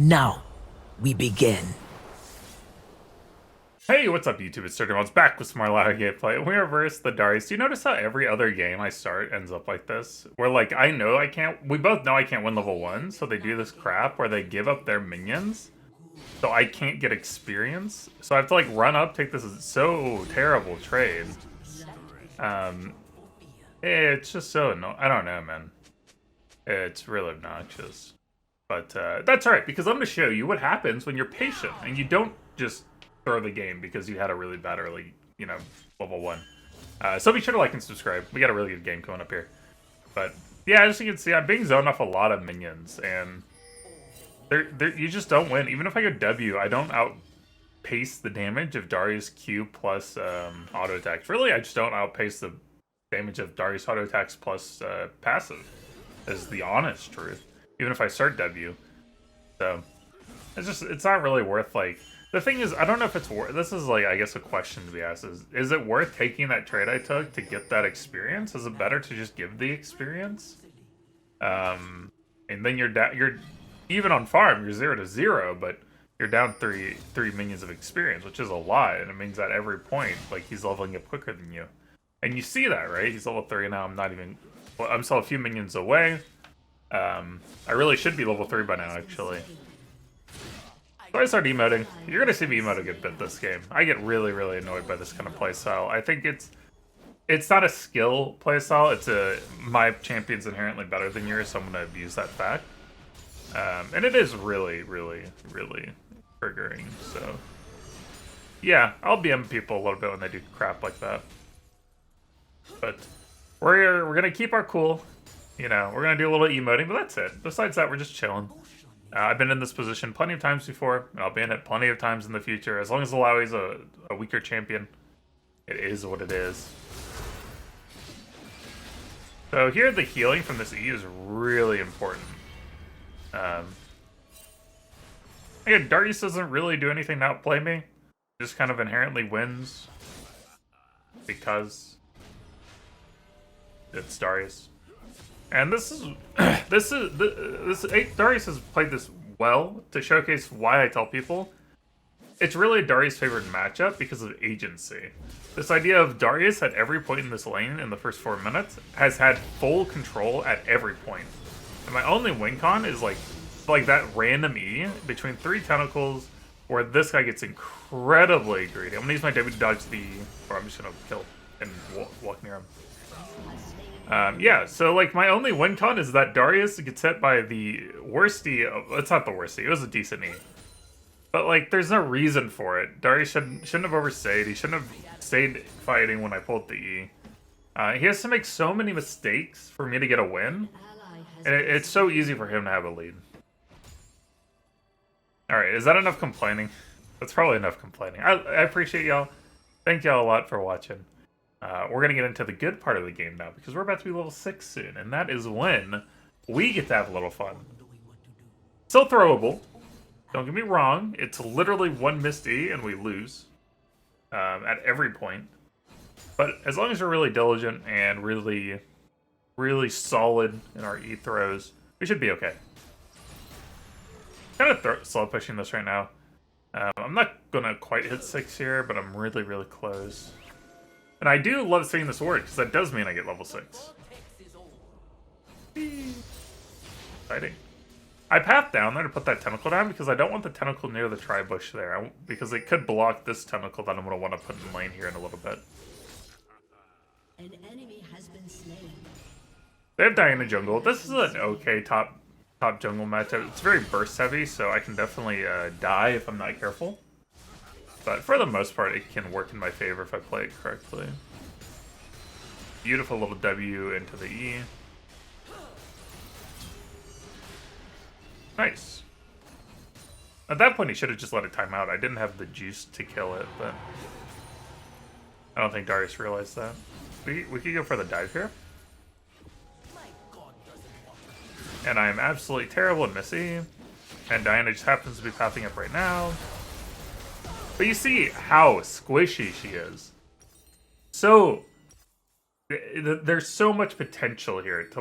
Now, we begin. Hey, what's up YouTube? It's Darius back with some more Illaoi gameplay. We are versus the Darius. Do you notice how every other game I start ends up like this? Where like, I know I can't, we both know I can't win level 1, so they do this crap where they give up their minions, so I can't get experience. So I have to like run up, take this so terrible trade. It's just so annoying. I don't know, man. It's really obnoxious. But that's alright, because I'm going to show you what happens when you're patient and you don't just throw the game because you had a really bad early, level 1. So be sure to like and subscribe. We got a really good game coming up here. But yeah, as you can see, I'm being zoned off a lot of minions, and you just don't win. Even if I go W, I don't outpace the damage of Darius Q plus auto attacks. Really, I just don't outpace the damage of Darius auto attacks plus passive, is the honest truth. Even if I start W. So it's not really worth, like, the thing is, I don't know if it's worth, this is like, I guess a question to be asked is it worth taking that trade I took to get that experience? Is it better to just give the experience? And then you're even on farm, you're 0 to 0, but you're down three minions of experience, which is a lot, and it means at every point, like, he's leveling up quicker than you. And you see that, right? He's level 3 now, I'm still a few minions away. I really should be level 3 by now, actually. So I start emoting. You're gonna see me emote a good bit this game. I get really, really annoyed by this kind of playstyle. I think it's not a skill playstyle. My champion's inherently better than yours, so I'm gonna abuse that fact. And it is really, really, really triggering. So yeah, I'll BM people a little bit when they do crap like that. But we're gonna keep our cool. We're gonna do a little emoting, but that's it. Besides that, we're just chilling. I've been in this position plenty of times before, and I'll be in it plenty of times in the future. As long as Illaoi's a weaker champion, it is what it is. So here, the healing from this E is really important. Again, Darius doesn't really do anything to outplay me. Just kind of inherently wins because it's Darius. And Darius has played this well to showcase why I tell people it's really Darius' favorite matchup because of agency. This idea of Darius at every point in this lane in the first 4 minutes has had full control at every point. And my only win con is like that random E between 3 tentacles where this guy gets incredibly greedy. I'm gonna use my W to dodge the E, or I'm just gonna kill and walk near him. Yeah, so like my only win con is that Darius gets hit by the worst E. It's not the worst E, it was a decent E. But like, there's no reason for it. Darius shouldn't have overstayed. He shouldn't have stayed fighting when I pulled the E. He has to make so many mistakes for me to get a win. And it's so easy for him to have a lead. Alright, is that enough complaining? That's probably enough complaining. I appreciate y'all. Thank y'all a lot for watching. We're going to get into the good part of the game now, because we're about to be level 6 soon, and that is when we get to have a little fun. Still throwable. Don't get me wrong, it's literally one missed E and we lose at every point. But as long as we're really diligent and really, really solid in our E throws, we should be okay. Kind of slow pushing this right now. I'm not going to quite hit 6 here, but I'm really, really close. And I do love seeing this work, because that does mean I get level 6. Exciting. I path down there to put that tentacle down, because I don't want the tentacle near the tri-bush there, because it could block this tentacle that I'm going to want to put in lane here in a little bit. An enemy has been slain. They have Diana jungle. This is an okay top jungle matchup. It's very burst heavy, so I can definitely die if I'm not careful. But for the most part, it can work in my favor if I play it correctly. Beautiful little W into the E. Nice. At that point, he should have just let it time out. I didn't have the juice to kill it, but I don't think Darius realized that. We could go for the dive here. And I am absolutely terrible at Missy. And Diana just happens to be pathing up right now. But you see how squishy she is. So there's so much potential here to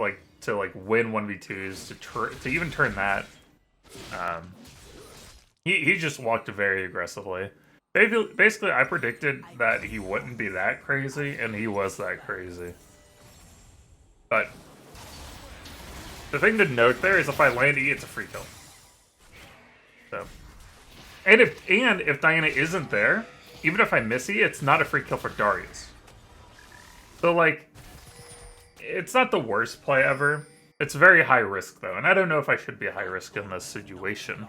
win 1v2s, to even turn that He just walked very aggressively. Basically, I predicted that he wouldn't be that crazy, and he was that crazy. But the thing to note there is if I land E, it's a free kill. So, and if Diana isn't there, even if I miss E, it's not a free kill for Darius. So like, it's not the worst play ever. It's very high risk though, and I don't know if I should be high risk in this situation.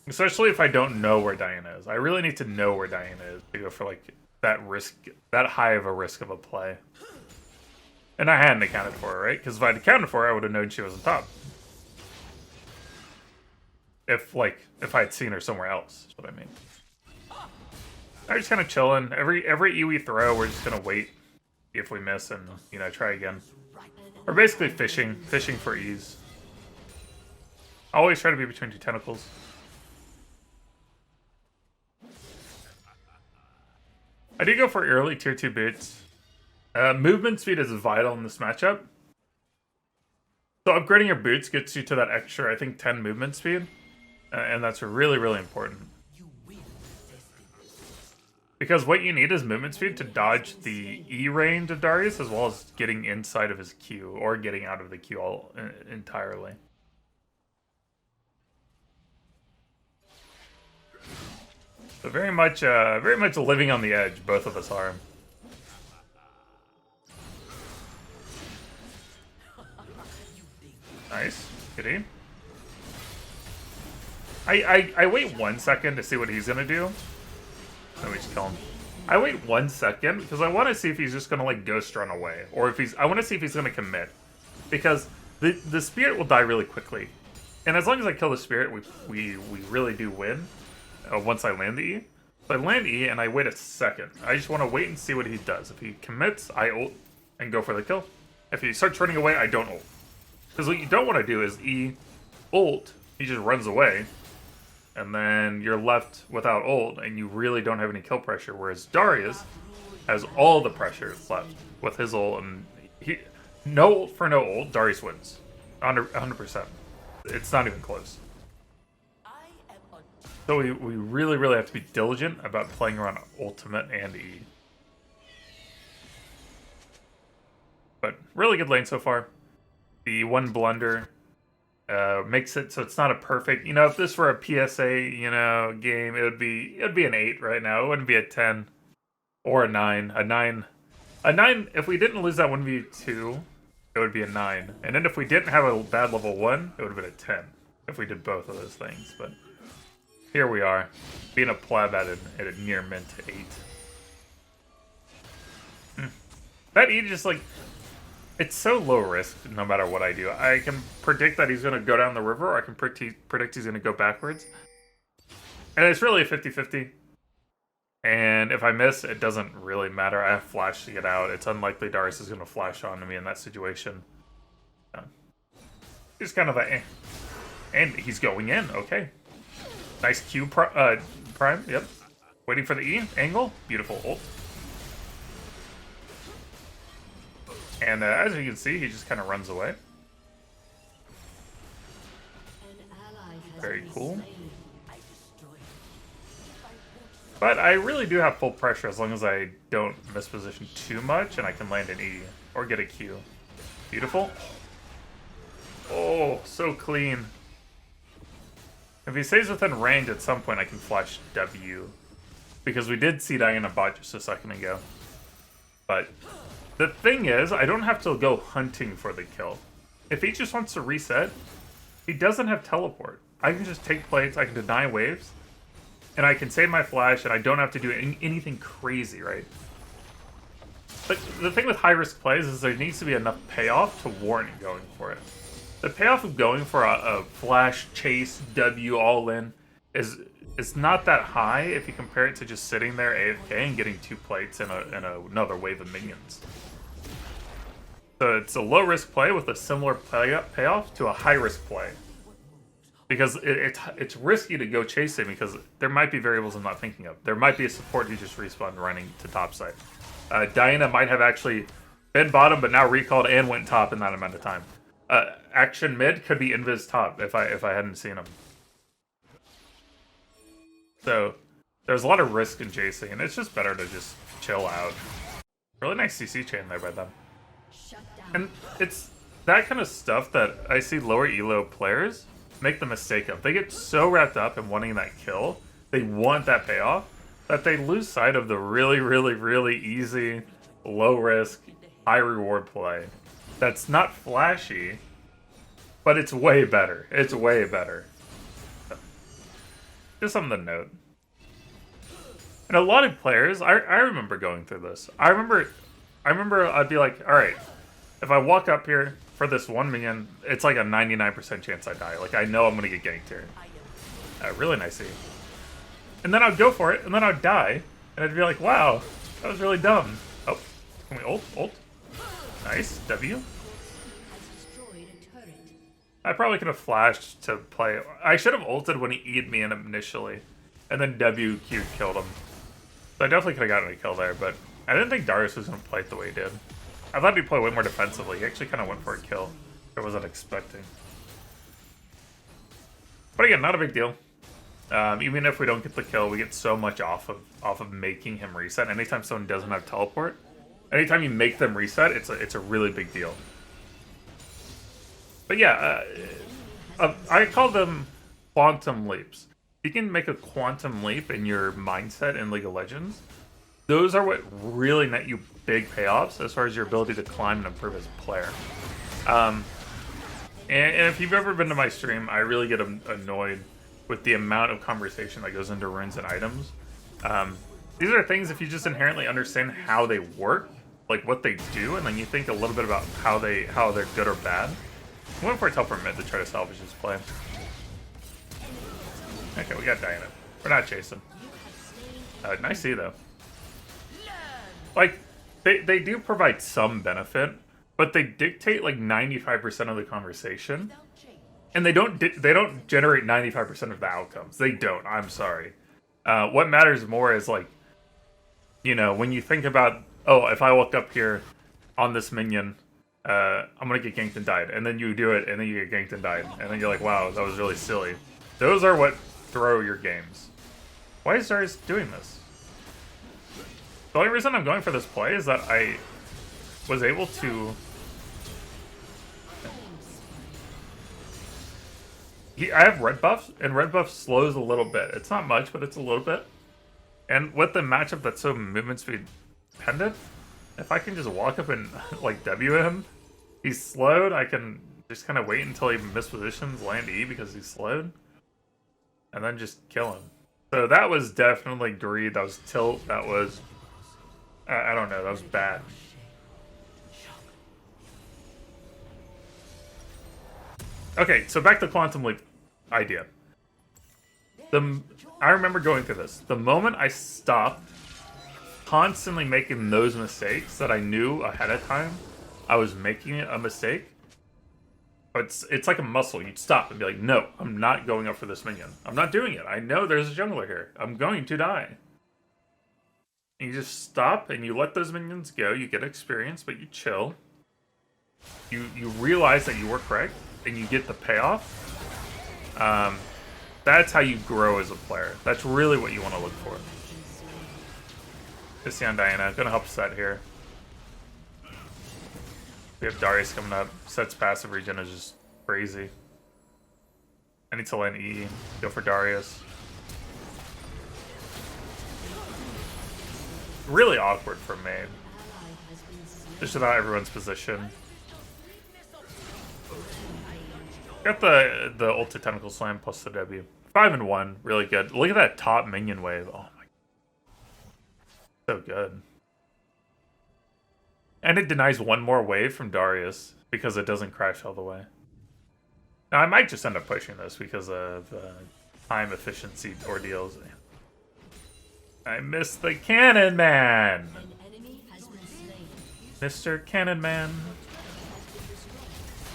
Especially if I don't know where Diana is. I really need to know where Diana is to go for like that risk, that high of a risk of a play. And I hadn't accounted for her, right? Because if I'd accounted for her, I would have known she was on top. If I had seen her somewhere else, is what I mean. I'm just kind of chilling. Every E we throw, we're just gonna wait, see if we miss, and try again. We're basically fishing for E's. Always try to be between two tentacles. I do go for early tier 2 boots. Movement speed is vital in this matchup. So upgrading your boots gets you to that extra, I think, 10 movement speed. And that's really, really important. Because what you need is movement speed to dodge the E range of Darius, as well as getting inside of his Q, or getting out of the Q entirely. So very much living on the edge, both of us are. Nice. Goodie. I wait 1 second to see what he's gonna do. Let me just kill him. I wait 1 second because I want to see if he's just gonna like ghost run away, or if I want to see if he's gonna commit, because the spirit will die really quickly, and as long as I kill the spirit, we really do win. Once I land the E, so I land E and I wait a second. I just want to wait and see what he does. If he commits, I ult and go for the kill. If he starts running away, I don't ult. Because what you don't want to do is E ult, he just runs away, and then you're left without ult, and you really don't have any kill pressure. Whereas Darius has all the pressure left with his ult, and no ult for no ult, Darius wins, 100%. It's not even close. So we really, really have to be diligent about playing around ultimate and E. But really good lane so far. The one blunder makes it so it's not a perfect. If this were a PSA, game, it'd be an 8 right now. It wouldn't be a 10 or a 9. A 9. If we didn't lose that 1v2, it would be a 9. And then if we didn't have a bad level 1, it would have been a 10. If we did both of those things, but. Here we are, being a pleb at a near mint 8. That E just like, it's so low risk no matter what I do. I can predict that he's going to go down the river, or I can predict he's going to go backwards. And it's really a 50-50. And if I miss, it doesn't really matter. I have flash to get out. It's unlikely Darius is going to flash onto me in that situation. He's kind of a And he's going in, okay. Nice Q prime, yep. Waiting for the E angle, beautiful ult. And as you can see, he just kind of runs away. Very cool. But I really do have full pressure as long as I don't misposition too much and I can land an E or get a Q. Beautiful. Oh, so clean. If he stays within range at some point, I can flash W. Because we did see Diana bot just a second ago. But the thing is, I don't have to go hunting for the kill. If he just wants to reset, he doesn't have teleport. I can just take plates, I can deny waves, and I can save my flash, and I don't have to do anything crazy, right? But the thing with high-risk plays is there needs to be enough payoff to warrant going for it. The payoff of going for a flash, chase, W all-in is not that high if you compare it to just sitting there AFK and getting 2 plates and another wave of minions. So it's a low-risk play with a similar payoff to a high-risk play. Because it's risky to go chasing because there might be variables I'm not thinking of. There might be a support who just respawned running to top side. Diana might have actually been bottom but now recalled and went top in that amount of time. Action mid could be invis top if I hadn't seen him. So there's a lot of risk in chasing, and it's just better to just chill out. Really nice CC chain there by them. Shut down. And it's that kind of stuff that I see lower elo players make the mistake of. They get so wrapped up in wanting that kill, they want that payoff, that they lose sight of the really, really, really easy, low risk, high reward play. That's not flashy, but it's way better. It's way better. Just something to note. And a lot of players, I remember going through this. I remember I'd be like, all right, if I walk up here for this one minion, it's like a 99% chance I die. Like, I know I'm going to get ganked here. Really nicey. And then I'd go for it, and then I'd die, and I'd be like, wow, that was really dumb. Oh, can we ult? Ult. Nice. W. Has destroyed a turret. I probably could have flashed to play. I should have ulted when he E'd me in initially, and then W Q'd killed him. So I definitely could have gotten a kill there, but I didn't think Darius was going to play it the way he did. I thought he'd play way more defensively. He actually kind of went for a kill. I wasn't expecting. But again, not a big deal. Even if we don't get the kill, we get so much off of making him reset. Anytime someone doesn't have teleport, anytime you make them reset, it's a really big deal. But yeah, I call them quantum leaps. You can make a quantum leap in your mindset in League of Legends. Those are what really net you big payoffs as far as your ability to climb and improve as a player. And if you've ever been to my stream, I really get annoyed with the amount of conversation that goes into runes and items. These are things, if you just inherently understand how they work, like what they do, and then you think a little bit about how they're good or bad. I went for a teleport mid to try to salvage this play. Okay, we got Diana. We're not chasing. Nice C though. Like, they do provide some benefit, but they dictate like 95% of the conversation, and they don't generate 95% of the outcomes. They don't. I'm sorry. What matters more is, like, you know, when you think about, oh, if I walk up here on this minion, I'm gonna get ganked and died, and then you do it, and then you get ganked and died, and then you're like, wow, that was really silly. Those are what throw your games. Why is Darius doing this? The only reason I'm going for this play is that I was able to... I have red buffs, and red buff slows a little bit. It's not much, but it's a little bit. And with the matchup that's so movement speed dependent, if I can just walk up and like W him, he's slowed, I can just kind of wait until he mispositions, land E because he's slowed, and then just kill him. So that was definitely greed, that was tilt, that was... I don't know, that was bad. Okay, so back to Quantum Leap idea. I remember going through this. The moment I stopped constantly making those mistakes that I knew ahead of time I was making a mistake, it's like a muscle. You'd stop and be like, no, I'm not going up for this minion. I'm not doing it. I know there's a jungler here. I'm going to die. And you just stop and you let those minions go. You get experience, but you chill. You realize that you were correct, and you get the payoff. That's how you grow as a player. That's really what you want to look for. Isyan Diana, gonna help set here. We have Darius coming up. Set's passive regen is just crazy. I need to land E. Go for Darius. Really awkward for me. Just about everyone's position. Got the ulti tentacle slam plus the W. 5-1, really good. Look at that top minion wave. Oh my, so good. And it denies one more wave from Darius because it doesn't crash all the way. Now I might just end up pushing this because of time efficiency ordeals. I missed the Cannon Man! An enemy has been slain. Mr. Cannon Man.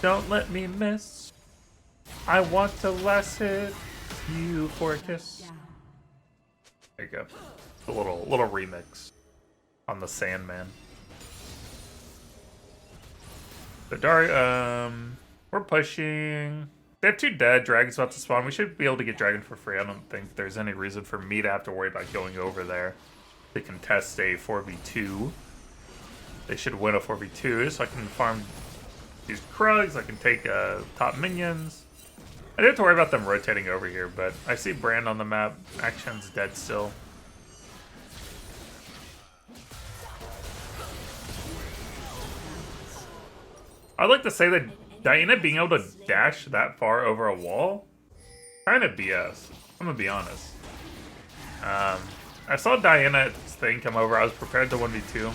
Don't let me miss. I want to last hit you for a kiss. There you go. A little remix on the Sandman. The Darius, we're pushing. They have 2 dead. Dragon's about to spawn. We should be able to get Dragon for free. I don't think there's any reason for me to have to worry about going over there to contest a 4v2. They should win a 4v2, so I can farm these Krugs. I can take top minions. I didn't have to worry about them rotating over here, but I see Brand on the map. Action's dead still. I'd like to say that Diana being able to dash that far over a wall, kind of BS. I'm gonna be honest. I saw Diana's thing come over. I was prepared to 1v2,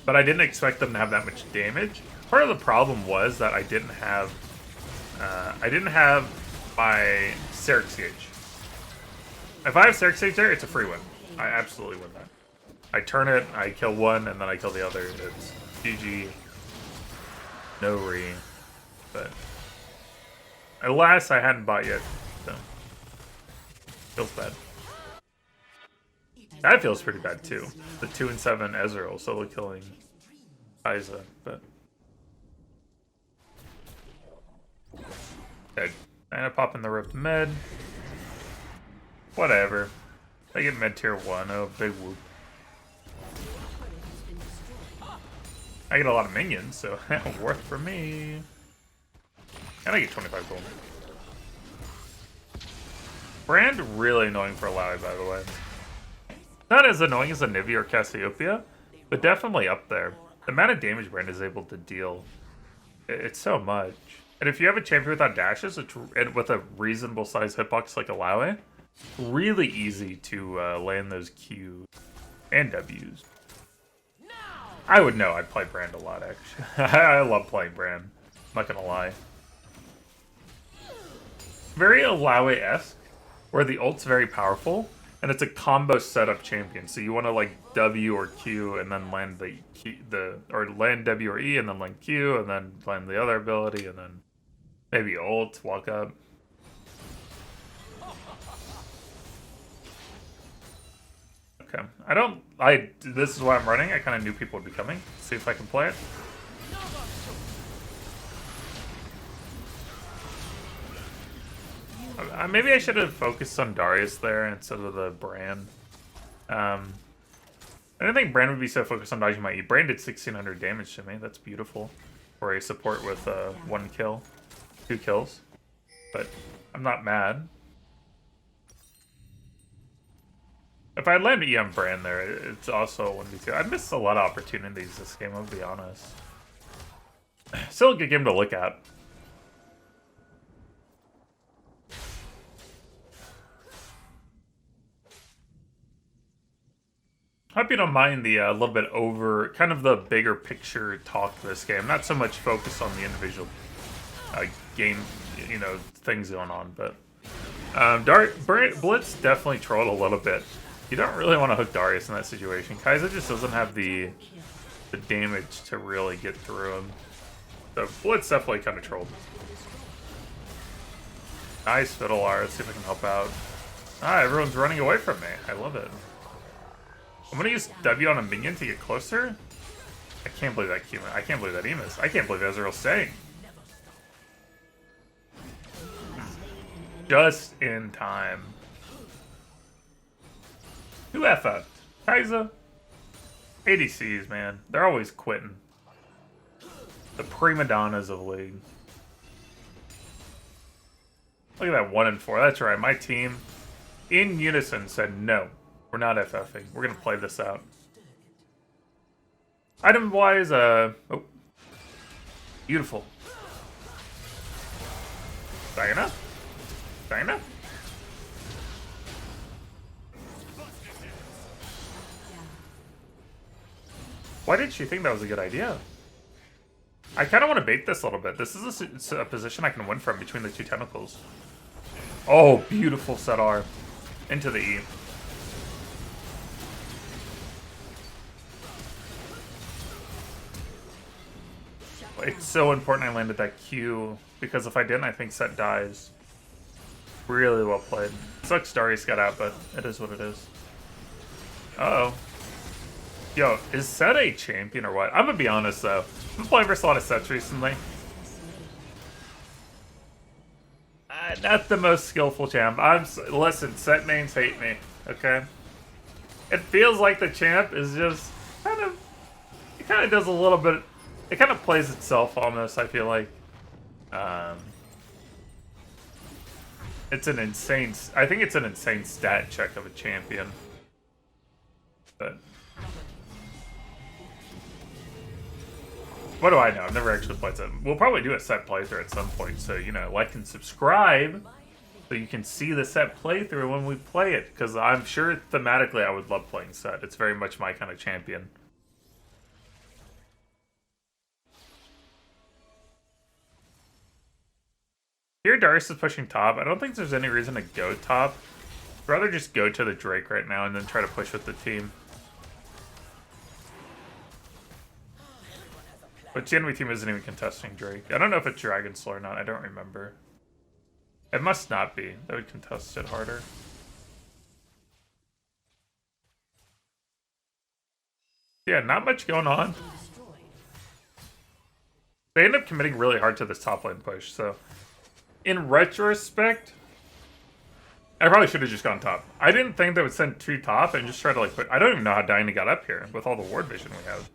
but I didn't expect them to have that much damage. Part of the problem was that I didn't have my Serix Gauge. If I have Serix Gauge there, it's a free win. I absolutely win that. I turn it, I kill one, and then I kill the other. It's GG. No re. But alas, I hadn't bought yet, so feels bad. That feels pretty bad too. The 2 and 7 Ezreal solo killing Isa, but dead. And I pop in the rift mid. Whatever. I get mid tier 1. Oh, big whoop. I get a lot of minions, so worth for me. And I get 25 gold. Brand really annoying for Illaoi, by the way. Not as annoying as a Nivea or Cassiopeia, but definitely up there. The amount of damage Brand is able to deal, it's so much. And if you have a champion without dashes, and with a reasonable sized hitbox like Illaoi, really easy to land those Qs and Ws. I would know. I play Brand a lot, actually. I love playing Brand. I'm not gonna lie. Very Illaoi-esque, where the ult's very powerful, and it's a combo setup champion. So you want to like W or Q and then land or land W or E and then land Q and then land the other ability and then maybe ult, walk up. Okay. This is why I'm running. I kind of knew people would be coming. See if I can play it. Maybe I should have focused on Darius there instead of the Brand. I didn't think Brand would be so focused on dodging my E. Brand did 1600 damage to me. That's beautiful. For a support with 1 kill. 2 kills. But I'm not mad. If I land EM Brand there, it's also a 1v2. I missed a lot of opportunities this game, I'll be honest. Still a good game to look at. Hope you don't mind the little bit over, kind of the bigger picture talk this game. Not so much focused on the individual game, things going on, but Blitz definitely trolled a little bit. You don't really want to hook Darius in that situation. Kai'Sa just doesn't have the damage to really get through him. So Blitz definitely kind of trolled. Nice Fiddler. Let's see if I can help out. Everyone's running away from me. I love it. I'm gonna use W on a minion to get closer. I can't believe that Q. I can't believe that Emus. I can't believe Ezreal's staying. Just in time. Who FF'd? Kai'Sa? ADCs, man. They're always quitting. The prima donnas of League. Look at that 1 and 4. That's right. My team, in unison, said no. We're not FFing. We're going to play this out. Item-wise, oh. Beautiful. Diana? Diana? Why did she think that was a good idea? I kind of want to bait this a little bit. This is a position I can win from between the 2 tentacles. Oh, beautiful set R. Into the E. It's so important I landed that Q, because if I didn't, I think set dies. Really well played. Sucks Darius got out, but it is what it is. Uh-oh. Yo, is Set a champion or what? I'm gonna be honest though. I've been playing versus a lot of sets recently. Not the most skillful champ. Listen, set mains hate me, okay? It feels like the champ is just it kind of does a little bit, it kind of plays itself almost, I feel like. It's an insane, I think it's an insane stat check of a champion. But what do I know? I've never actually played it. We'll probably do a set playthrough at some point, so, you know, like and subscribe so you can see the set playthrough when we play it, because I'm sure thematically I would love playing set. It's very much my kind of champion. Here Darius is pushing top. I don't think there's any reason to go top. I'd rather just go to the Drake right now and then try to push with the team. But the enemy team isn't even contesting Drake. I don't know if it's Dragon Soul or not. I don't remember. It must not be. That would contest it harder. Yeah, not much going on. They end up committing really hard to this top lane push, so in retrospect, I probably should have just gone top. I didn't think they would send 2 top and just try to like put. I don't even know how Diana got up here with all the ward vision we have.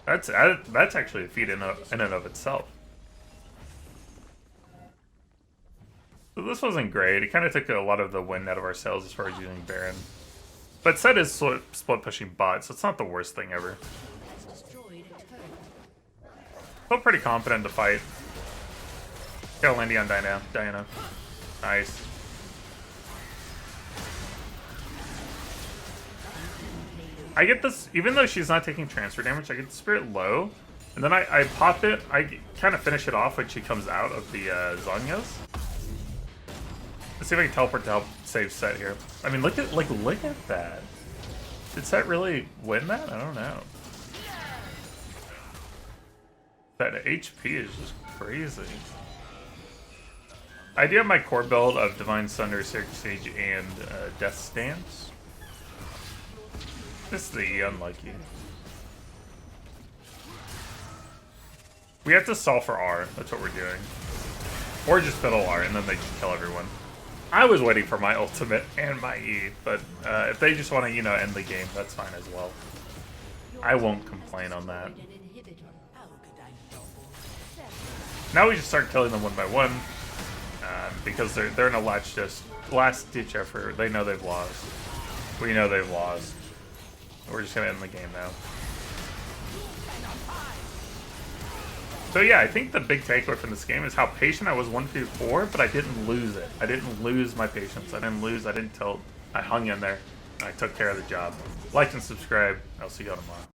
That's actually a feat in and of itself. So this wasn't great. It kind of took a lot of the wind out of our sails as far as using Baron. But Set is split pushing bot, so it's not the worst thing ever. Feel pretty confident to fight. Kill Lindy on Diana. Nice. I get this, even though she's not taking transfer damage, I get the Spirit low, and then I pop it, I kind of finish it off when she comes out of the Zhonya's. Let's see if I can teleport to help save Set here. I mean, look at that. Did Set really win that? I don't know. That HP is just crazy. I do have my core build of Divine Sunder, Sacred Siege, and Death Stance. This is the unlucky. We have to solve for R. That's what we're doing. Or just fiddle R, and then they just kill everyone. I was waiting for my ultimate and my E, but if they just want to, you know, end the game, that's fine as well. I won't complain on that. Now we just start killing them one by one, because they're in a last ditch effort. They know they've lost. We know they've lost. We're just gonna end the game now. So yeah, I think the big takeaway from this game is how patient I was 1v4, but I didn't lose it. I didn't lose my patience. I didn't tilt. I hung in there, and I took care of the job. Like and subscribe. I'll see y'all tomorrow.